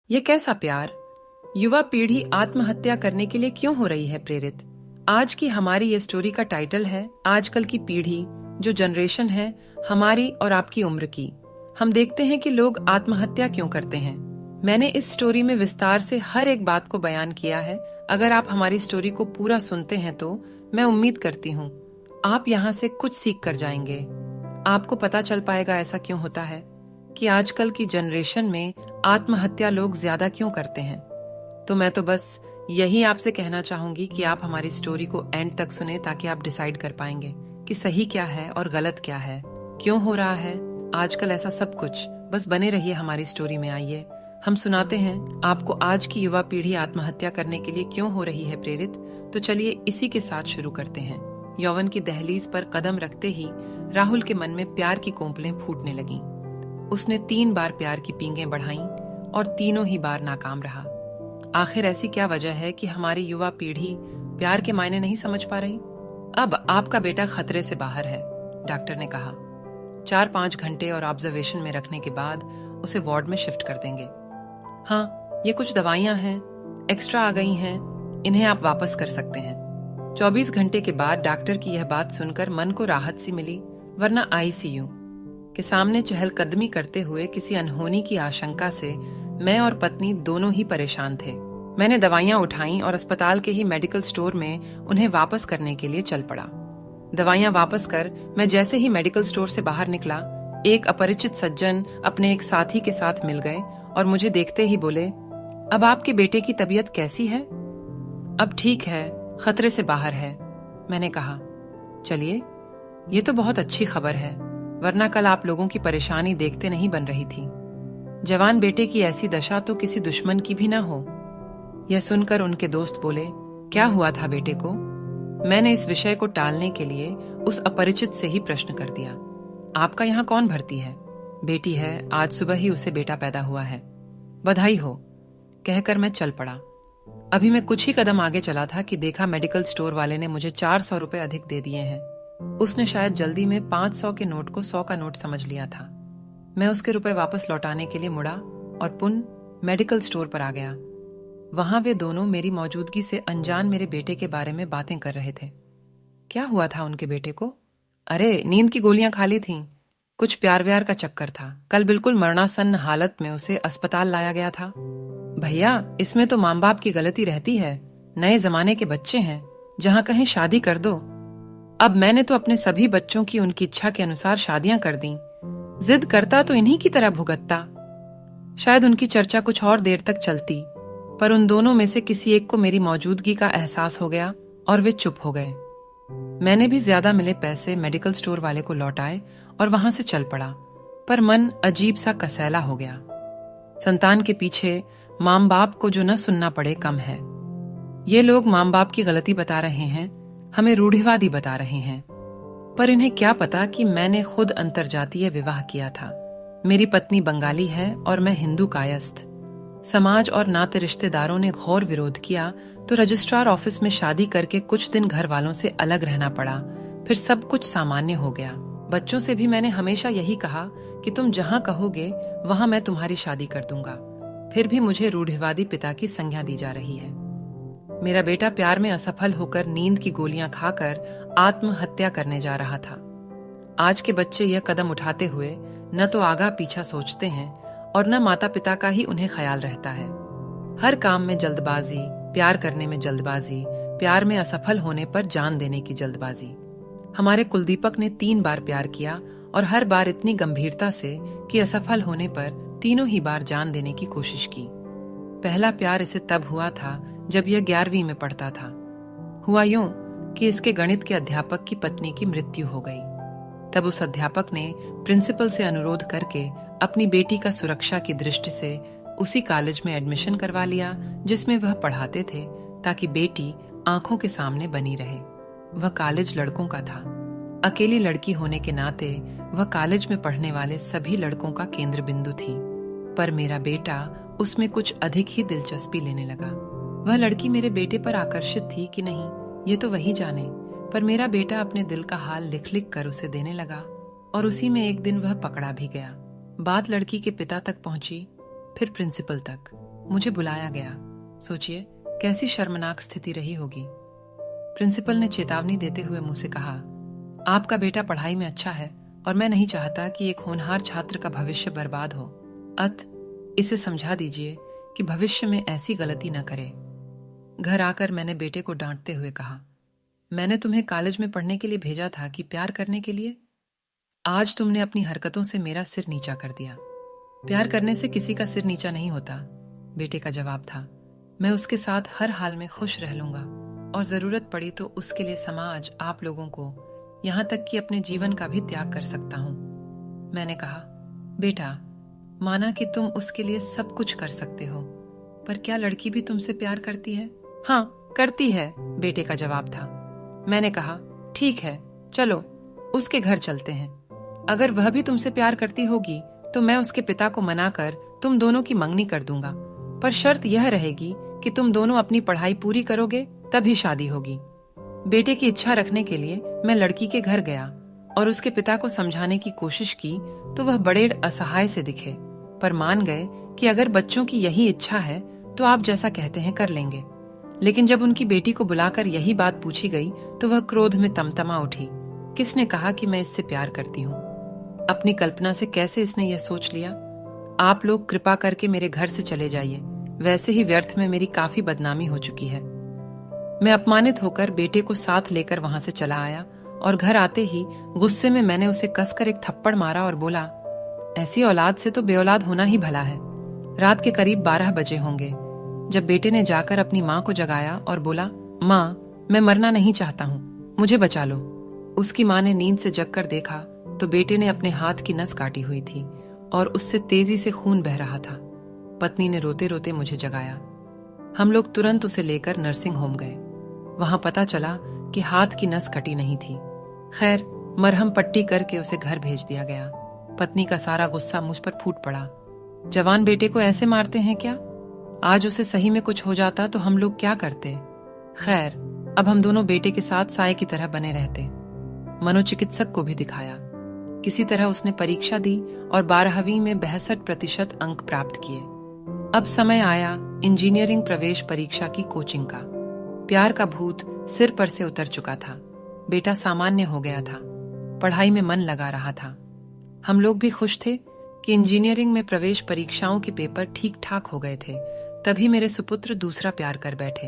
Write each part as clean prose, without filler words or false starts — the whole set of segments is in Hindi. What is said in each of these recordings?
ये कैसा प्यार? युवा पीढ़ी आत्महत्या करने के लिए क्यों हो रही है प्रेरित? आज की हमारी ये स्टोरी का टाइटल है आजकल की पीढ़ी, जो जनरेशन है हमारी और आपकी उम्र की। हम देखते हैं कि लोग आत्महत्या क्यों करते हैं। मैंने इस स्टोरी में विस्तार से हर एक बात को बयान किया है। अगर आप हमारी स्टोरी को पूरा सुनते हैं तो मैं उम्मीद करती हूँ आप यहाँ से कुछ सीख कर जाएंगे। आपको पता चल पाएगा ऐसा क्यों होता है कि आजकल की जनरेशन में आत्महत्या लोग ज्यादा क्यों करते हैं। तो मैं तो बस यही आपसे कहना चाहूंगी कि आप हमारी स्टोरी को एंड तक सुने, ताकि आप डिसाइड कर पाएंगे कि सही क्या है और गलत क्या है, क्यों हो रहा है आजकल ऐसा सब कुछ। बस बने रहिए हमारी स्टोरी में। आइए हम सुनाते हैं आपको आज की युवा पीढ़ी आत्महत्या करने के लिए क्यों हो रही है प्रेरित। तो चलिए इसी के साथ शुरू करते हैं। यौवन की दहलीज पर कदम रखते ही राहुल के मन में प्यार की कोंपलें फूटने लगीं। उसने 3 बार प्यार की पींगें बढ़ाईं और तीनों ही बार नाकाम रहा। आखिर ऐसी क्या वजह है कि हमारी युवा पीढ़ी प्यार के मायने नहीं समझ पा रही? अब आपका बेटा खतरे से बाहर है, डॉक्टर ने कहा। 4-5 घंटे और ऑब्जर्वेशन में रखने के बाद उसे वार्ड में शिफ्ट कर देंगे। हाँ, ये कुछ दवाइयां हैं, एक्स्ट्रा आ गई हैं, इन्हें आप वापस कर सकते हैं। 24 घंटे के बाद डॉक्टर की यह बात सुनकर मन को राहत सी मिली, वरना आईसीयू के सामने चहलकदमी करते हुए किसी अनहोनी की आशंका से मैं और पत्नी दोनों ही परेशान थे। मैंने दवाइयां उठाईं और अस्पताल के ही मेडिकल स्टोर में उन्हें वापस करने के लिए चल पड़ा। दवाइयां वापस कर मैं जैसे ही मेडिकल स्टोर से बाहर निकला, एक अपरिचित सज्जन अपने एक साथी के साथ मिल गए और मुझे देखते ही बोले, अब आपके बेटे की तबीयत कैसी है? अब ठीक है, खतरे से बाहर है, मैंने कहा। चलिए, ये तो बहुत अच्छी खबर है, वरना कल आप लोगों की परेशानी देखते नहीं बन रही थी। जवान बेटे की ऐसी दशा तो किसी दुश्मन की भी ना हो। यह सुनकर उनके दोस्त बोले, क्या हुआ था बेटे को? मैंने इस विषय को टालने के लिए उस अपरिचित से ही प्रश्न कर दिया, आपका यहाँ कौन भर्ती है? बेटी है, आज सुबह ही उसे बेटा पैदा हुआ है। बधाई हो, कहकर मैं चल पड़ा। अभी मैं कुछ ही कदम आगे चला था कि देखा मेडिकल स्टोर वाले ने मुझे 400 रुपए अधिक दे दिए हैं। उसने शायद जल्दी में 500 के नोट को 100 का नोट समझ लिया था। मैं उसके रुपए वापस लौटाने के लिए मुड़ा और पुनः मेडिकल स्टोर पर आ गया। वहां वे दोनों मेरी मौजूदगी से अनजान मेरे बेटे के बारे में बातें कर रहे थे। क्या हुआ था उनके बेटे को? अरे, नींद की गोलियां खा ली थीं। कुछ प्यार व्यार का चक्कर था। कल बिल्कुल मरणासन्न हालत में उसे अस्पताल लाया गया था। भैया, इसमें तो माँ बाप की गलती रहती है। नए जमाने के बच्चे हैं, जहां कहीं शादी कर दो। अब मैंने तो अपने सभी बच्चों की उनकी इच्छा के अनुसार शादियां कर दी। जिद करता तो इन्हीं की तरह भुगतता। शायद उनकी चर्चा कुछ और देर तक चलती, पर उन दोनों में से किसी एक को मेरी मौजूदगी का एहसास हो गया और वे चुप हो गए। मैंने भी ज्यादा मिले पैसे मेडिकल स्टोर वाले को लौटाए और वहां से चल पड़ा, पर मन अजीब सा कसैला हो गया। संतान के पीछे माँ बाप को जो न सुनना पड़े कम है। ये लोग माँ बाप की गलती बता रहे हैं, हमें रूढ़िवादी बता रहे हैं, पर इन्हें क्या पता कि मैंने खुद अंतरजातीय विवाह किया था। मेरी पत्नी बंगाली है और मैं हिंदू कायस्थ। समाज और नाते रिश्तेदारों ने घोर विरोध किया तो रजिस्ट्रार ऑफिस में शादी करके कुछ दिन घर वालों से अलग रहना पड़ा। फिर सब कुछ सामान्य हो गया। बच्चों से भी मैंने हमेशा यही कहा कि तुम जहां कहोगे वहां मैं तुम्हारी शादी कर दूंगा। फिर भी मुझे रूढ़िवादी पिता की संज्ञा दी जा रही है। मेरा बेटा प्यार में असफल होकर नींद की गोलियां खाकर आत्महत्या करने जा रहा था। आज के बच्चे यह कदम उठाते हुए न तो आगा पीछा सोचते हैं और न माता पिता का ही उन्हें ख्याल रहता है। हर काम में जल्दबाजी, प्यार करने में जल्दबाजी, प्यार में असफल होने पर जान देने की जल्दबाजी। हमारे कुलदीपक ने 3 बार प्यार किया और हर बार इतनी गंभीरता से कि असफल होने पर तीनों ही बार जान देने की कोशिश की। पहला प्यार इसे तब हुआ था जब यह 11वीं में पढ़ता था। हुआ यूं कि इसके गणित के अध्यापक की पत्नी की मृत्यु हो गई। तब उस अध्यापक ने प्रिंसिपल से अनुरोध करके अपनी बेटी का सुरक्षा की दृष्टि से उसी कॉलेज में एडमिशन करवा लिया जिसमें वह पढ़ाते थे, ताकि बेटी आंखों के सामने बनी रहे। वह कॉलेज लड़कों का था। अकेली लड़की होने के नाते वह कॉलेज में पढ़ने वाले सभी लड़कों का केंद्र बिंदु थी, पर मेरा बेटा उसमें कुछ अधिक ही दिलचस्पी लेने लगा। वह लड़की मेरे बेटे पर आकर्षित थी कि नहीं, ये तो वही जाने, पर मेरा बेटा अपने दिल का हाल लिख लिख कर उसे देने लगा और उसी में एक दिन वह पकड़ा भी गया। बात लड़की के पिता तक पहुंची, फिर प्रिंसिपल तक। मुझे बुलाया गया। सोचिए कैसी शर्मनाक स्थिति रही होगी। प्रिंसिपल ने चेतावनी देते हुए मुझसे कहा, आपका बेटा पढ़ाई में अच्छा है और मैं नहीं चाहता कि एक होनहार छात्र का भविष्य बर्बाद हो। इसे समझा दीजिए कि भविष्य में ऐसी गलती न करे। घर आकर मैंने बेटे को डांटते हुए कहा, मैंने तुम्हें कॉलेज में पढ़ने के लिए भेजा था कि प्यार करने के लिए? आज तुमने अपनी हरकतों से मेरा सिर नीचा कर दिया। प्यार करने से किसी का सिर नीचा नहीं होता, बेटे का जवाब था। मैं उसके साथ हर हाल में खुश रह लूंगा और जरूरत पड़ी तो उसके लिए समाज, आप लोगों को, यहां तक कि अपने जीवन का भी त्याग कर सकता हूं। मैंने कहा, बेटा, माना कि तुम उसके लिए सब कुछ कर सकते हो, पर क्या लड़की भी तुमसे प्यार करती है? हाँ, करती है, बेटे का जवाब था। मैंने कहा, ठीक है, चलो उसके घर चलते हैं। अगर वह भी तुमसे प्यार करती होगी तो मैं उसके पिता को मनाकर तुम दोनों की मंगनी कर दूंगा, पर शर्त यह रहेगी कि तुम दोनों अपनी पढ़ाई पूरी करोगे तभी शादी होगी। बेटे की इच्छा रखने के लिए मैं लड़की के घर गया और उसके पिता को समझाने की कोशिश की तो वह बड़े असहाय से दिखे, पर मान गए कि अगर बच्चों की यही इच्छा है तो आप जैसा कहते हैं कर लेंगे। लेकिन जब उनकी बेटी को बुलाकर यही बात पूछी गई तो वह क्रोध में तमतमा उठी। किसने कहा कि मैं इससे प्यार करती हूँ? अपनी कल्पना से कैसे इसने यह सोच लिया? आप लोग कृपा करके मेरे घर से चले जाइए, वैसे ही व्यर्थ में मेरी काफी बदनामी हो चुकी है। मैं अपमानित होकर बेटे को साथ लेकर वहां से चला आया और घर आते ही गुस्से में मैंने उसे कसकर एक थप्पड़ मारा और बोला, ऐसी औलाद से तो बेऔलाद होना ही भला है। रात के करीब 12 बजे होंगे जब बेटे ने जाकर अपनी माँ को जगाया और बोला, माँ, मैं मरना नहीं चाहता हूँ, मुझे बचा लो। उसकी माँ ने नींद से जगकर देखा तो बेटे ने अपने हाथ की नस काटी हुई थी और उससे तेजी से खून बह रहा था। पत्नी ने रोते रोते मुझे जगाया। हम लोग तुरंत उसे लेकर नर्सिंग होम गए। वहां पता चला कि हाथ की नस कटी नहीं थी। खैर, मरहम पट्टी करके उसे घर भेज दिया गया। पत्नी का सारा गुस्सा मुझ पर फूट पड़ा। जवान बेटे को ऐसे मारते हैं क्या? आज उसे सही में कुछ हो जाता तो हम लोग क्या करते? खैर, अब हम दोनों बेटे के साथ साए की तरह बने रहते। मनोचिकित्सक को भी दिखाया। किसी तरह उसने परीक्षा दी और 12वीं में 62% अंक प्राप्त किए। अब समय आया इंजीनियरिंग प्रवेश परीक्षा की कोचिंग का। प्यार का भूत सिर पर से उतर चुका था। बेटा सामान्य हो गया था, पढ़ाई में मन लगा रहा था। हम लोग भी खुश थे कि इंजीनियरिंग में प्रवेश परीक्षाओं के पेपर ठीक ठाक हो गए थे। तभी मेरे सुपुत्र दूसरा प्यार कर बैठे।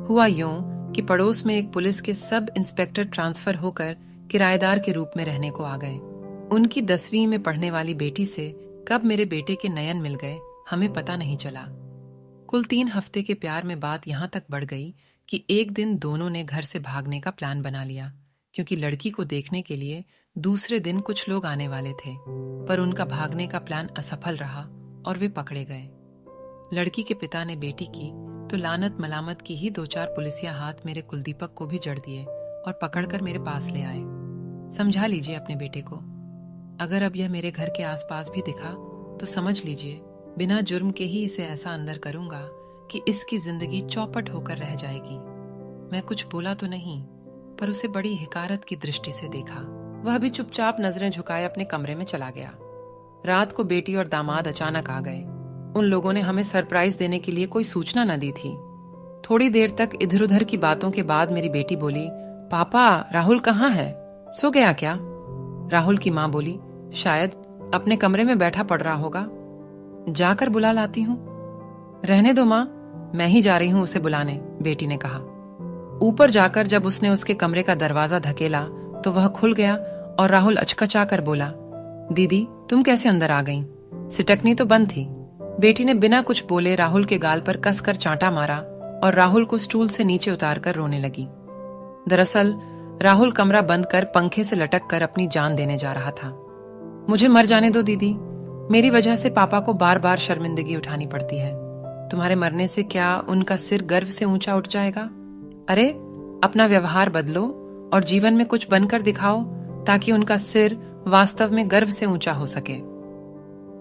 हुआ यूं कि पड़ोस में एक पुलिस के सब इंस्पेक्टर ट्रांसफर होकर किराएदार के रूप में रहने को आ गए। उनकी 10वीं में पढ़ने वाली बेटी से कब मेरे बेटे के नयन मिल गए हमें पता नहीं चला। कुल 3 हफ्ते के प्यार में बात यहां तक बढ़ गई कि एक दिन दोनों ने घर से भागने का प्लान बना लिया, क्योंकि लड़की को देखने के लिए दूसरे दिन कुछ लोग आने वाले थे। पर उनका भागने का प्लान असफल रहा और वे पकड़े गए। लड़की के पिता ने बेटी की तो लानत मलामत की ही 2-4 पुलिसिया हाथ मेरे कुलदीपक को भी जड़ दिए और पकड़कर मेरे पास ले आए। समझा लीजिए अपने बेटे को। अगर अब यह मेरे घर के आसपास भी दिखा तो समझ लीजिए बिना जुर्म के ही इसे ऐसा अंदर करूंगा कि इसकी जिंदगी चौपट होकर रह जाएगी। मैं कुछ बोला तो नहीं, पर उसे बड़ी हिकारत की दृष्टि से देखा। वह भी चुपचाप नजरें झुकाए अपने कमरे में चला गया। रात को बेटी और दामाद अचानक आ गए। उन लोगों ने हमें सरप्राइज देने के लिए कोई सूचना न दी थी। थोड़ी देर तक इधर उधर की बातों के बाद मेरी बेटी बोली, पापा, राहुल कहाँ है? सो गया क्या? राहुल की माँ बोली, शायद अपने कमरे में बैठा पड़ रहा होगा, जाकर बुला लाती हूँ। रहने दो माँ, मैं ही जा रही हूँ उसे बुलाने, बेटी ने कहा। ऊपर जाकर जब उसने उसके कमरे का दरवाजा धकेला तो वह खुल गया और राहुल अचकचा कर बोला, दीदी तुम कैसे अंदर आ गईं? सिटकनी तो बंद थी। बेटी ने बिना कुछ बोले राहुल के गाल पर कसकर चांटा मारा और राहुल को स्टूल से नीचे उतारकर रोने लगी। दरअसल राहुल कमरा बंद कर पंखे से लटक कर अपनी जान देने जा रहा था। मुझे मर जाने दो दीदी, मेरी वजह से पापा को बार बार शर्मिंदगी उठानी पड़ती है। तुम्हारे मरने से क्या उनका सिर गर्व से ऊंचा उठ जाएगा? अरे अपना व्यवहार बदलो और जीवन में कुछ बनकर दिखाओ ताकि उनका सिर वास्तव में गर्व से ऊंचा हो सके।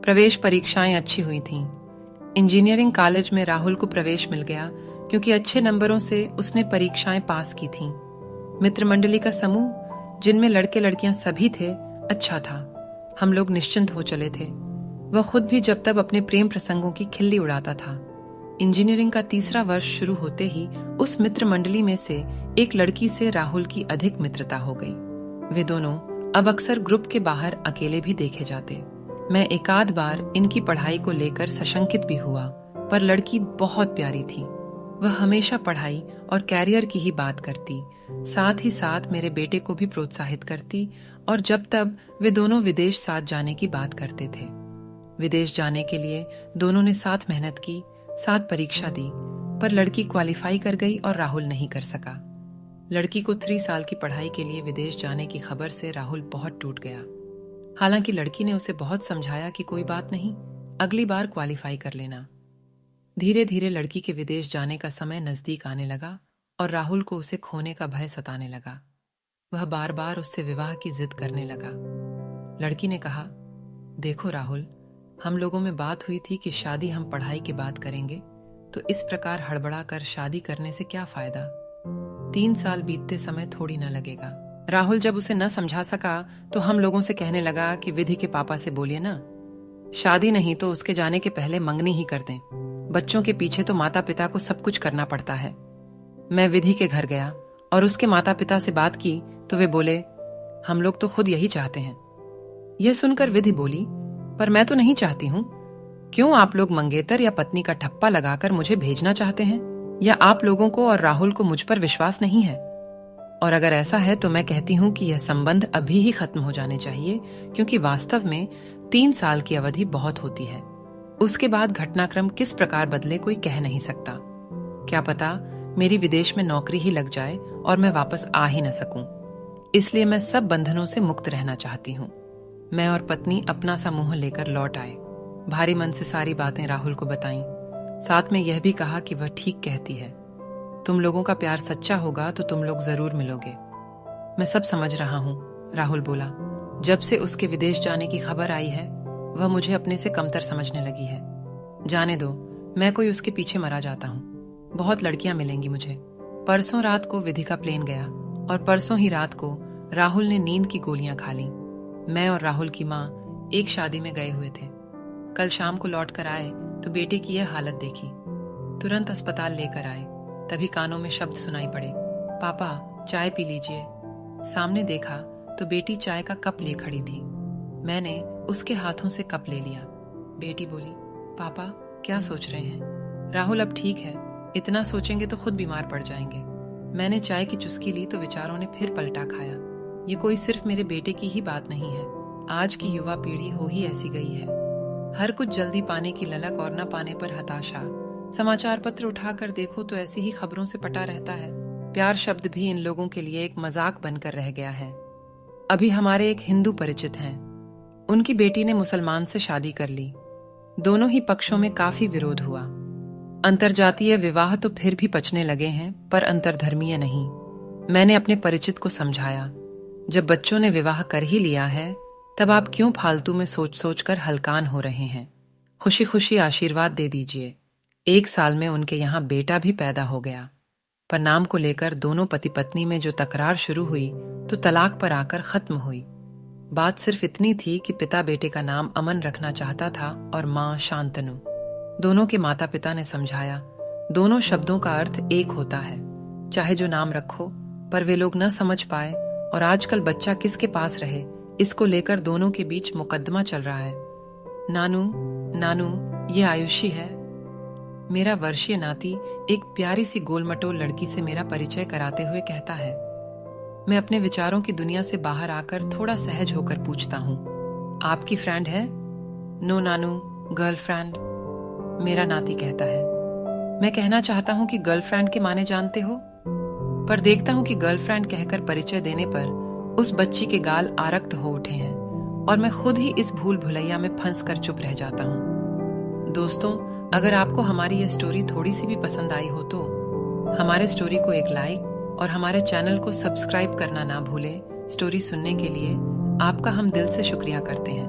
प्रवेश परीक्षाएं अच्छी हुई थीं। इंजीनियरिंग कॉलेज में राहुल को प्रवेश मिल गया क्योंकि अच्छे नंबरों से उसने परीक्षाएं पास की थीं। मित्र मंडली का समूह, जिनमें लड़के लड़कियां सभी थे, अच्छा था। हम लोग निश्चिंत हो चले थे। वह खुद भी जब तब अपने प्रेम प्रसंगों की खिल्ली उड़ाता था। इंजीनियरिंग का तीसरा वर्ष शुरू होते ही उस मित्र मंडली में से एक लड़की से राहुल की अधिक मित्रता हो गई। वे दोनों अब अक्सर ग्रुप के बाहर अकेले भी देखे जाते। मैं एकाध बार इनकी पढ़ाई को लेकर सशंकित भी हुआ, पर लड़की बहुत प्यारी थी। वह हमेशा पढ़ाई और कैरियर की ही बात करती, साथ ही साथ मेरे बेटे को भी प्रोत्साहित करती, और जब तब वे दोनों विदेश साथ जाने की बात करते थे। विदेश जाने के लिए दोनों ने साथ मेहनत की, साथ परीक्षा दी, पर लड़की क्वालिफाई कर गई और राहुल नहीं कर सका। लड़की को 3 साल की पढ़ाई के लिए विदेश जाने की खबर से राहुल बहुत टूट गया। हालांकि लड़की ने उसे बहुत समझाया कि कोई बात नहीं, अगली बार क्वालिफाई कर लेना। धीरे धीरे लड़की के विदेश जाने का समय नजदीक आने लगा और राहुल को उसे खोने का भय सताने लगा। वह बार बार उससे विवाह की जिद करने लगा। लड़की ने कहा, देखो राहुल, हम लोगों में बात हुई थी कि शादी हम पढ़ाई के बाद करेंगे, तो इस प्रकार हड़बड़ा कर शादी करने से क्या फायदा। 3 साल बीतते समय थोड़ी न लगेगा। राहुल जब उसे न समझा सका तो हम लोगों से कहने लगा कि विधि के पापा से बोलिए ना, शादी नहीं तो उसके जाने के पहले मंगनी ही कर दें। बच्चों के पीछे तो माता पिता को सब कुछ करना पड़ता है। मैं विधि के घर गया और उसके माता पिता से बात की तो वे बोले, हम लोग तो खुद यही चाहते हैं। यह सुनकर विधि बोली, पर मैं तो नहीं चाहती हूं। क्यों आप लोग मंगेतर या पत्नी का ठप्पा लगाकर मुझे भेजना चाहते हैं, या आप लोगों को और राहुल को मुझ पर विश्वास नहीं है? और अगर ऐसा है तो मैं कहती हूं कि यह संबंध अभी ही खत्म हो जाने चाहिए, क्योंकि वास्तव में 3 साल की अवधि बहुत होती है। उसके बाद घटनाक्रम किस प्रकार बदले कोई कह नहीं सकता। क्या पता मेरी विदेश में नौकरी ही लग जाए और मैं वापस आ ही न सकूं। इसलिए मैं सब बंधनों से मुक्त रहना चाहती हूं। मैं और पत्नी अपना सा मुंह लेकर लौट आए। भारी मन से सारी बातें राहुल को बताईं। साथ में यह भी कहा कि वह ठीक कहती है। तुम लोगों का प्यार सच्चा होगा तो तुम लोग जरूर मिलोगे। मैं सब समझ रहा हूं, राहुल बोला। जब से उसके विदेश जाने की खबर आई है, वह मुझे अपने से कमतर समझने लगी है। जाने दो, मैं कोई उसके पीछे मरा जाता हूं। बहुत लड़कियां मिलेंगी मुझे। परसों रात को विधि का प्लेन गया और परसों ही रात को राहुल ने नींद की गोलियां खा लीं। मैं और राहुल की माँ एक शादी में गए हुए थे। कल शाम को लौट कर आए तो बेटे की यह हालत देखी। तुरंत अस्पताल लेकर आए। तभी कानों में शब्द सुनाई पड़े, पापा चाय पी लीजिए। सामने देखा तो बेटी चाय का कप ले खड़ी थी। मैंने उसके हाथों से कप ले लिया। बेटी बोली, पापा क्या सोच रहे हैं? राहुल अब ठीक है, इतना सोचेंगे तो खुद बीमार पड़ जाएंगे। मैंने चाय की चुस्की ली तो विचारों ने फिर पलटा खाया। ये कोई सिर्फ मेरे बेटे की ही बात नहीं है। आज की युवा पीढ़ी हो ही ऐसी गई है। हर कुछ जल्दी पाने की ललक और न पाने पर हताशा। समाचार पत्र उठाकर देखो तो ऐसी ही खबरों से पटा रहता है। प्यार शब्द भी इन लोगों के लिए एक मजाक बनकर रह गया है। अभी हमारे एक हिंदू परिचित हैं। उनकी बेटी ने मुसलमान से शादी कर ली। दोनों ही पक्षों में काफी विरोध हुआ। अंतरजातीय विवाह तो फिर भी पचने लगे हैं, पर अंतरधर्मीय नहीं। मैंने अपने परिचित को समझाया, जब बच्चों ने विवाह कर ही लिया है तब आप क्यों फालतू में सोच सोच कर हलकान हो रहे हैं। खुशी खुशी आशीर्वाद दे दीजिए। 1 साल में उनके यहाँ बेटा भी पैदा हो गया। पर नाम को लेकर दोनों पति पत्नी में जो तकरार शुरू हुई तो तलाक पर आकर खत्म हुई। बात सिर्फ इतनी थी कि पिता बेटे का नाम अमन रखना चाहता था और माँ शांतनु। दोनों के माता पिता ने समझाया, दोनों शब्दों का अर्थ एक होता है, चाहे जो नाम रखो। पर वे लोग न समझ पाए और आजकल बच्चा किसके पास रहे, इसको लेकर दोनों के बीच मुकदमा चल रहा है। नानू नानू ये आयुषी है। मेरा वर्षीय नाती एक प्यारी सी गोलमटोल लड़की से मेरा परिचय कराते हुए कहता है। मैं अपने विचारों की दुनिया से बाहर आकर थोड़ा सहज होकर पूछता हूँ, आपकी फ्रेंड है? नो नानू, गर्लफ्रेंड, मेरा नाती कहता है। मैं कहना चाहता हूँ कि गर्लफ्रेंड के माने जानते हो, पर देखता हूँ कि गर्लफ्रेंड कहकर परिचय देने पर उस बच्ची के गाल आरक्त हो उठे हैं और मैं खुद ही इस भूल भुलैया में फंस कर चुप रह जाता हूँ। दोस्तों, अगर आपको हमारी यह स्टोरी थोड़ी सी भी पसंद आई हो तो हमारे स्टोरी को एक लाइक और हमारे चैनल को सब्सक्राइब करना ना भूलें। स्टोरी सुनने के लिए आपका हम दिल से शुक्रिया करते हैं।